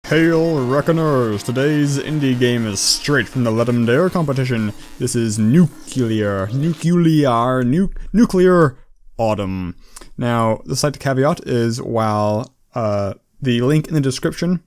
Hail Reckoners! Today's indie game is straight from the Let 'em Dare competition. This is Nuclear Autumn. Now, the slight caveat is while the link in the description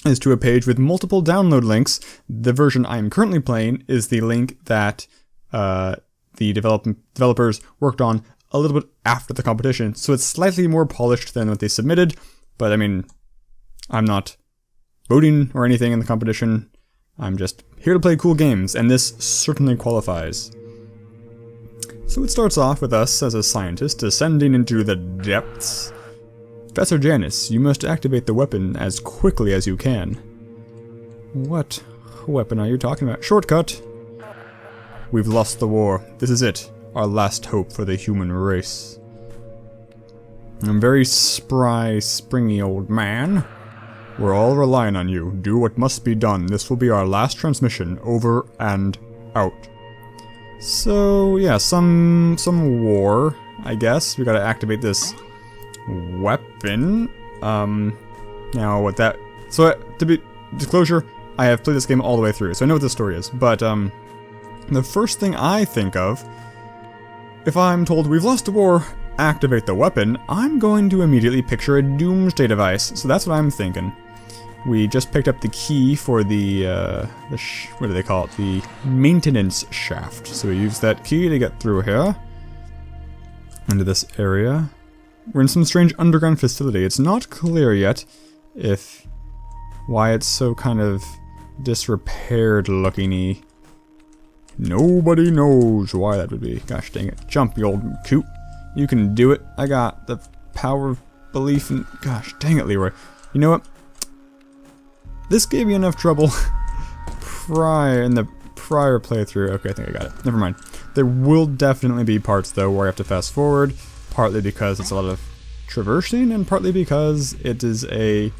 is to a page with multiple download links, the version I am currently playing is the link that the developers worked on a little bit after the competition, so it's slightly more polished than what they submitted, but I mean, I'm not voting or anything in the competition. I'm just here to play cool games, and this certainly qualifies. So it starts off with us as a scientist descending into the depths. Professor Janus, you must activate the weapon as quickly as you can. What weapon are you talking about? Shortcut! We've lost the war. This is it. Our last hope for the human race. I'm very spry, springy old man. We're all relying on you. Do what must be done. This will be our last transmission. Over and out. So, yeah, some war, I guess. We gotta activate this weapon. Now what that... So, to be... disclosure, I have played this game all the way through, so I know what the story is. But, the first thing I think of, if I'm told we've lost the war, activate the weapon, I'm going to immediately picture a doomsday device. So that's what I'm thinking. We just picked up the key for the what do they call it? The maintenance shaft. So we use that key to get through here. Into this area. We're in some strange underground facility. It's not clear yet why it's so kind of disrepaired looking-y. Nobody knows why that would be. Gosh dang it. Jump, you old coot. You can do it. I got the power of belief in... Gosh dang it, Leroy. You know what? This gave me enough trouble in the prior playthrough. Okay, I think I got it. Never mind. There will definitely be parts, though, where I have to fast forward. Partly because it's a lot of traversing, and partly because it is a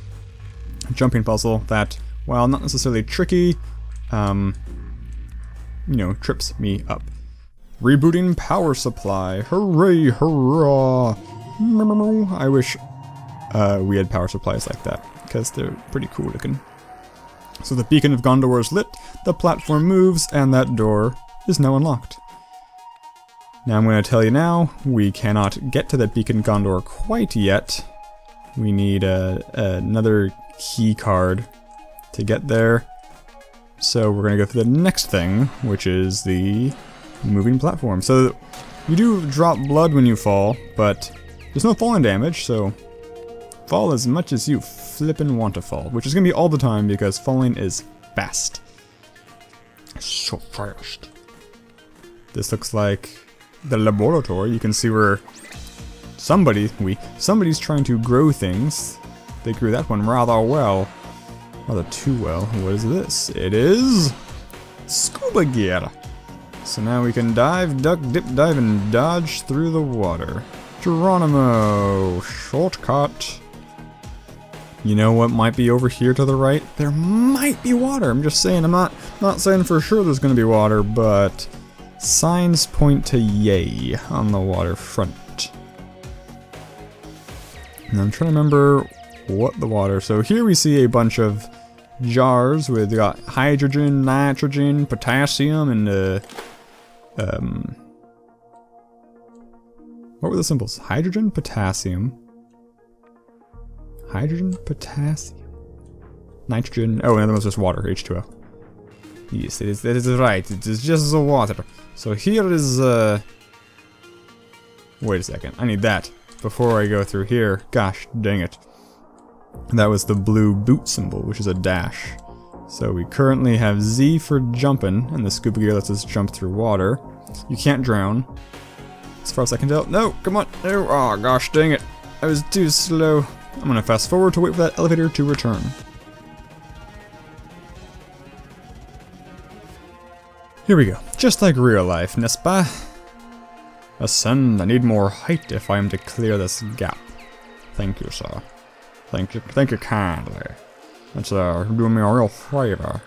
jumping puzzle that, while not necessarily tricky, you know, trips me up. Rebooting power supply. Hooray, hurrah. I wish we had power supplies like that, because they're pretty cool looking. So the beacon of Gondor is lit, the platform moves, and that door is now unlocked. Now I'm going to tell you now, we cannot get to that beacon Gondor quite yet. We need another key card to get there. So we're going to go for the next thing, which is the moving platform. So you do drop blood when you fall, but there's no falling damage, so fall as much as you flippin' want to fall, which is going to be all the time because falling is fast. So fast. This looks like the laboratory. You can see where somebody's trying to grow things. They grew that one rather well. Rather too well. What is this? It is scuba gear. So now we can dive, duck, dip, dive, and dodge through the water. Geronimo! Shortcut! You know what might be over here to the right? There might be water. I'm just saying. I'm not saying for sure there's going to be water, but signs point to yay on the waterfront. And I'm trying to remember what the water... So here we see a bunch of jars with got hydrogen, nitrogen, potassium, and what were the symbols? Hydrogen, potassium, nitrogen. Oh, another one's just water, H2O. Yes, that is right. It is just the water. So here is wait a second. I need that before I go through here. Gosh dang it. That was the blue boot symbol, which is a dash. So we currently have Z for jumping, and the scuba gear lets us jump through water. You can't drown, as far as I can tell. No, come on. No. Oh, gosh dang it. I was too slow. I'm gonna fast forward to wait for that elevator to return. Here we go. Just like real life, n'est-ce pas? Ascend. I need more height if I am to clear this gap. Thank you, sir. Thank you kindly. That's doing me a real favor.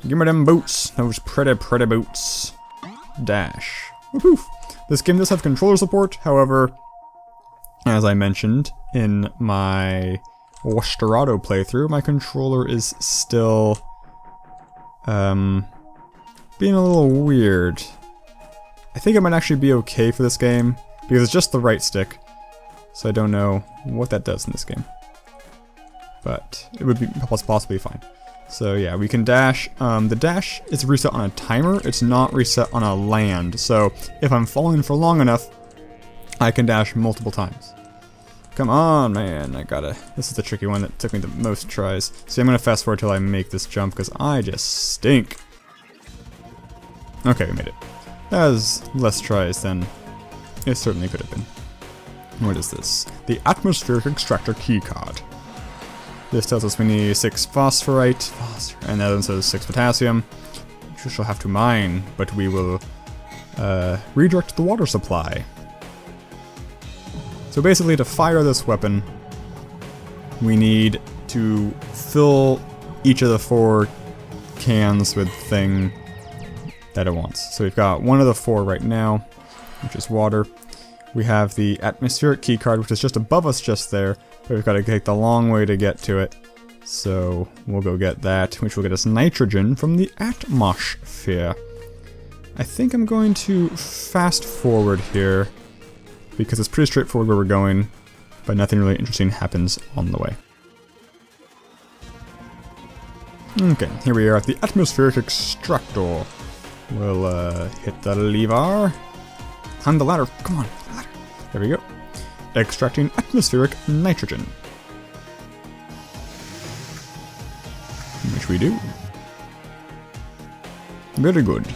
Give me them boots, those pretty boots. Dash. Woohoo! This game does have controller support, however, as I mentioned in my Westerado playthrough, my controller is still being a little weird. I think it might actually be okay for this game, because it's just the right stick, so I don't know what that does in this game. But it would be possibly fine. So yeah, we can dash. The dash is reset on a timer, it's not reset on a land, so if I'm falling for long enough, I can dash multiple times. Come on, man, this is the tricky one that took me the most tries. See, I'm gonna fast forward till I make this jump, because I just stink. Okay, we made it. That was less tries than it certainly could have been. What is this? The atmospheric extractor keycard. This tells us we need 6 phosphorite, and that one says 6 potassium, which we shall have to mine, but we will redirect the water supply. So basically, to fire this weapon, we need to fill each of the 4 cans with thing that it wants. So we've got one of the 4 right now, which is water. We have the atmospheric keycard, which is just above us just there, but we've got to take the long way to get to it. So we'll go get that, which will get us nitrogen from the atmosphere. I think I'm going to fast forward here, because it's pretty straightforward where we're going, but nothing really interesting happens on the way. Okay, here we are at the atmospheric extractor. We'll hit the lever. Climb the ladder. Come on, ladder. There we go. Extracting atmospheric nitrogen. Which we do. Very good.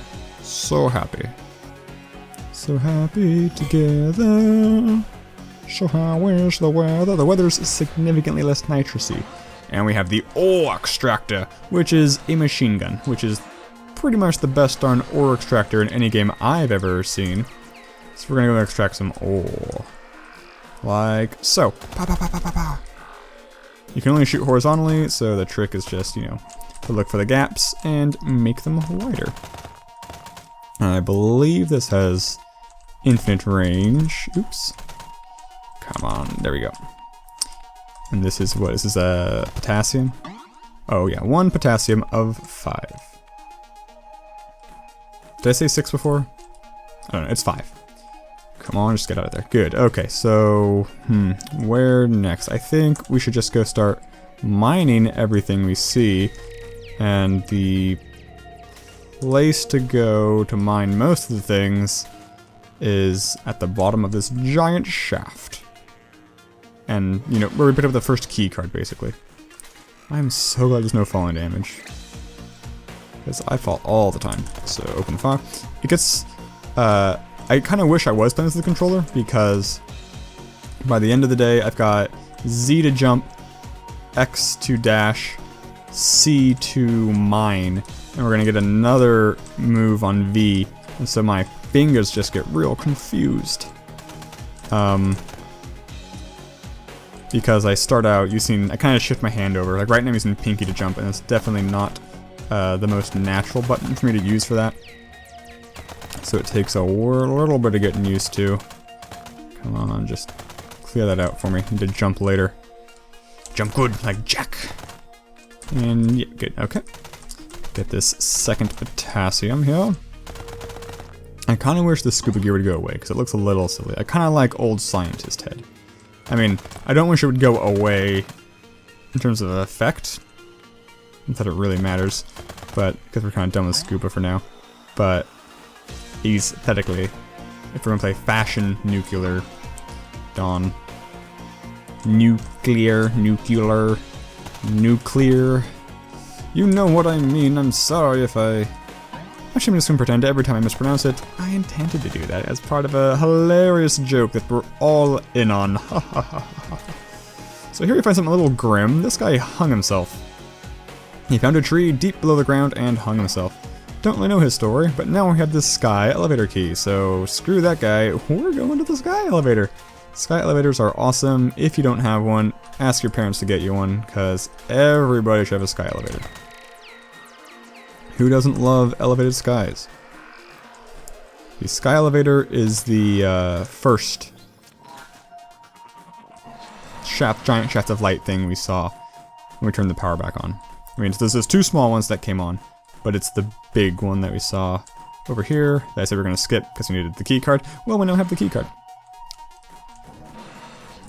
So happy. So happy together. So how is the weather? The weather's significantly less nitrous-y. And we have the ore extractor, which is a machine gun, which is pretty much the best darn ore extractor in any game I've ever seen. So we're gonna go extract some ore. Like so. Pow, pow, pow, pow, pow, pow. You can only shoot horizontally, so the trick is just, you know, to look for the gaps and make them wider. And I believe this has infinite range. Oops. Come on, there we go. And this is what? This is a potassium? Oh yeah, 1 potassium of 5. Did I say 6 before? I don't know, it's 5. Come on, just get out of there. Good, okay, so, where next? I think we should just go start mining everything we see, and the place to go to mine most of the things is at the bottom of this giant shaft. And, you know, where we pick up the first key card, basically. I'm so glad there's no falling damage, because I fall all the time. So, open fire. It gets, I kind of wish I was playing this with the controller, because by the end of the day, I've got Z to jump, X to dash, C to mine, and we're gonna get another move on V, and so my fingers just get real confused. Because I start out using, I kind of shift my hand over, like right now I'm using pinky to jump, and it's definitely not the most natural button for me to use for that. So it takes a little bit of getting used to. Come on, just clear that out for me. Need to jump later. Jump good, like Jack. And yeah, good, okay. Get this second potassium here. I kind of wish the scuba gear would go away, because it looks a little silly. I kind of like old scientist head. I mean, I don't wish it would go away in terms of effect. Not that it really matters, but because we're kind of done with scuba for now. But aesthetically, if we're gonna play fashion nuclear dawn, nuclear, you know what I mean. I'm sorry if I... Actually, I'm just gonna pretend every time I mispronounce it, I intended to do that as part of a hilarious joke that we're all in on. So here we find something a little grim. This guy hung himself. He found a tree deep below the ground and hung himself. Don't really know his story, but now we have this sky elevator key, so screw that guy, we're going to the sky elevator. Sky elevators are awesome. If you don't have one, ask your parents to get you one, because everybody should have a sky elevator. Who doesn't love elevated skies? The sky elevator is the first giant shaft of light thing we saw when we turned the power back on. I mean, there's those 2 small ones that came on, but it's the big one that we saw over here that I said we were going to skip because we needed the key card. Well, we now have the key card.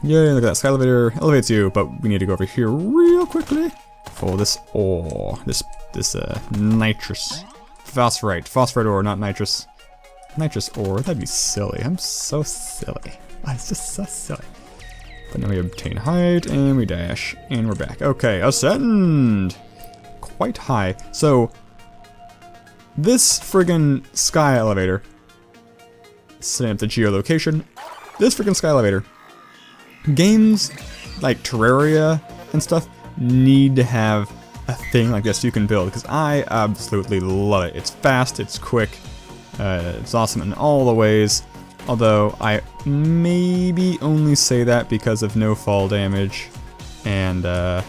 Yay, look at that. Sky elevator elevates you, but we need to go over here real quickly for this ore. This nitrous. Phosphorite ore, not nitrous. Nitrous ore, that'd be silly. I'm so silly. It's just so silly. But now we obtain height, and we dash, and we're back. Okay, ascend! Quite high. So, this friggin' sky elevator, setting up the geolocation, this friggin' sky elevator, games like Terraria and stuff need to have a thing like this you can build, because I absolutely love it. It's fast, it's quick, it's awesome in all the ways, although I maybe only say that because of no fall damage and a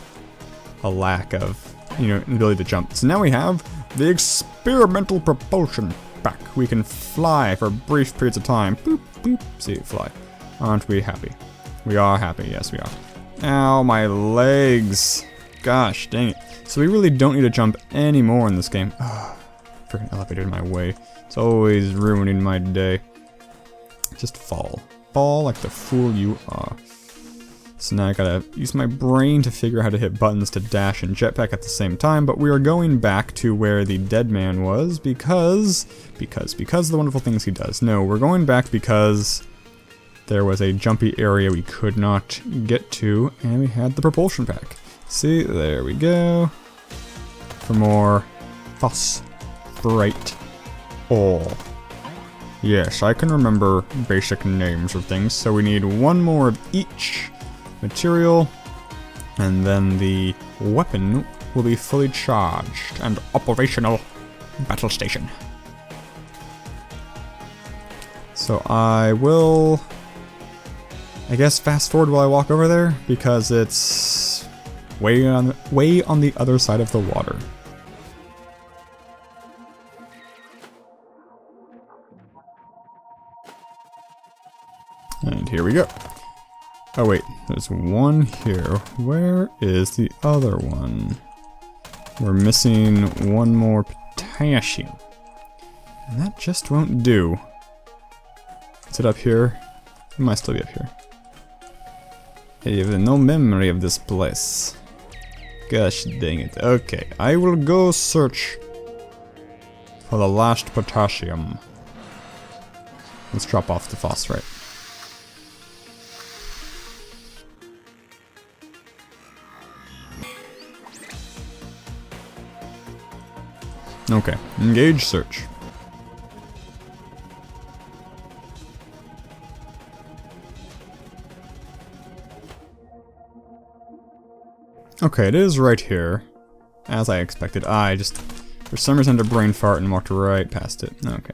lack of, you know, ability to jump. So now we have the experimental propulsion pack. We can fly for brief periods of time. Boop, boop, see it fly. Aren't we happy? We are happy, yes we are. Ow, my legs. Gosh, dang it. So we really don't need to jump anymore in this game. Freaking elevator in my way. It's always ruining my day. Just fall. Fall like the fool you are. So now I gotta use my brain to figure out how to hit buttons to dash and jetpack at the same time, but we are going back to where the dead man was because of the wonderful things he does. No, we're going back because there was a jumpy area we could not get to, and we had the propulsion pack. See, there we go. For more phosphorite ore. Yes, I can remember basic names of things, so we need 1 more of each material, and then the weapon will be fully charged and operational battle station. So I will, I guess, fast forward while I walk over there, because it's way on the other side of the water. And here we go. Oh wait, there's one here. Where is the other one? We're missing 1 more potassium. And that just won't do. Is it up here? It might still be up here. I have no memory of this place. Gosh dang it. Okay, I will go search for the last potassium. Let's drop off the phosphorite. Okay, engage search. Okay, it is right here. As I expected. I just, for some reason, had a brain fart and walked right past it. Okay.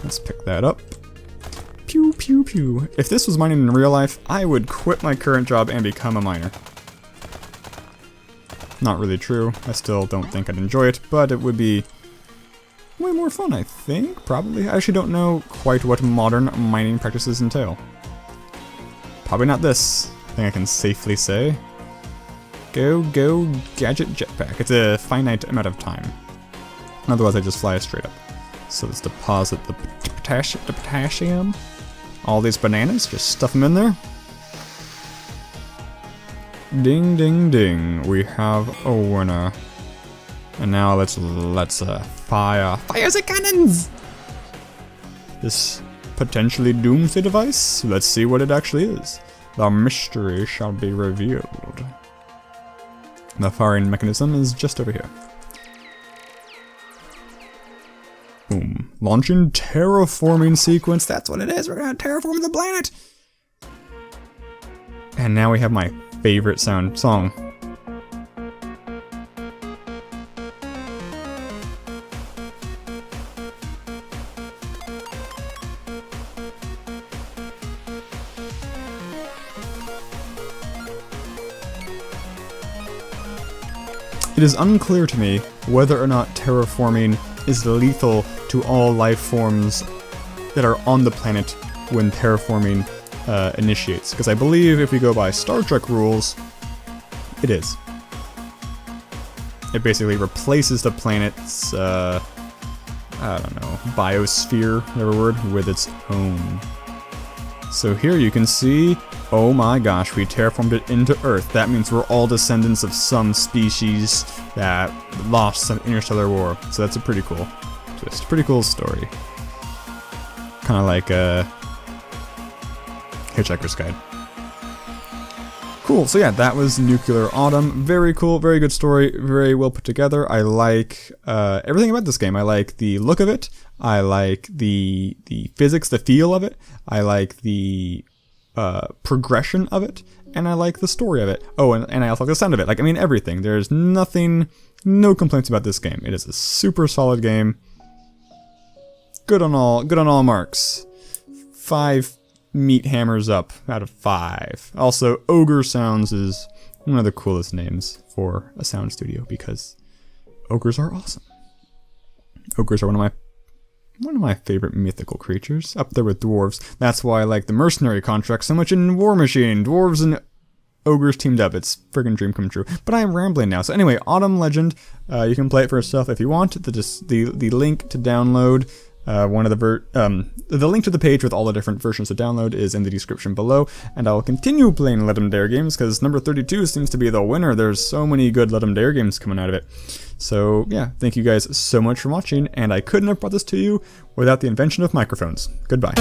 Let's pick that up. Pew, pew, pew. If this was mining in real life, I would quit my current job and become a miner. Not really true. I still don't think I'd enjoy it, but it would be way more fun, I think, probably. I actually don't know quite what modern mining practices entail. Probably not this, I think I can safely say. Go, go, gadget jetpack. It's a finite amount of time. Otherwise I just fly straight up. So let's deposit the potassium. All these bananas, just stuff them in there. Ding, ding, ding. We have a winner. And now let's fire the cannons! This potentially doomsday device? Let's see what it actually is. The mystery shall be revealed. The firing mechanism is just over here. Boom. Launching terraforming sequence. That's what it is. We're gonna terraform the planet! And now we have my favorite song. It is unclear to me whether or not terraforming is lethal to all life forms that are on the planet when terraforming initiates. Because I believe if we go by Star Trek rules, it is. It basically replaces the planet's, I don't know, biosphere, whatever word, with its own. So here you can see, oh my gosh, we terraformed it into Earth. That means we're all descendants of some species that lost some interstellar war. So that's a pretty cool twist. Pretty cool story. Kind of like Hitchhiker's Guide. Cool, so yeah, that was Nuclear Autumn. Very cool, very good story, very well put together. I like everything about this game. I like the look of it. I like the physics, the feel of it. I like the progression of it. And I like the story of it. Oh, and I also like the sound of it. Like, I mean, everything. There's no complaints about this game. It is a super solid game. Good on all marks. 5 meat hammers up out of 5. Also, Ogre Sounds is one of the coolest names for a sound studio because ogres are awesome. Ogres are one of my favorite mythical creatures, up there with dwarves. That's why I like the mercenary contract so much in War Machine. Dwarves and ogres teamed up. It's friggin' dream come true. But I am rambling now. So anyway, Autumn Legend. You can play it for yourself if you want. The link to download the link to the page with all the different versions to download is in the description below, and I will continue playing Let 'em Dare games because number 32 seems to be the winner. There's so many good Let 'em Dare games coming out of it. So yeah, thank you guys so much for watching, and I couldn't have brought this to you without the invention of microphones. Goodbye.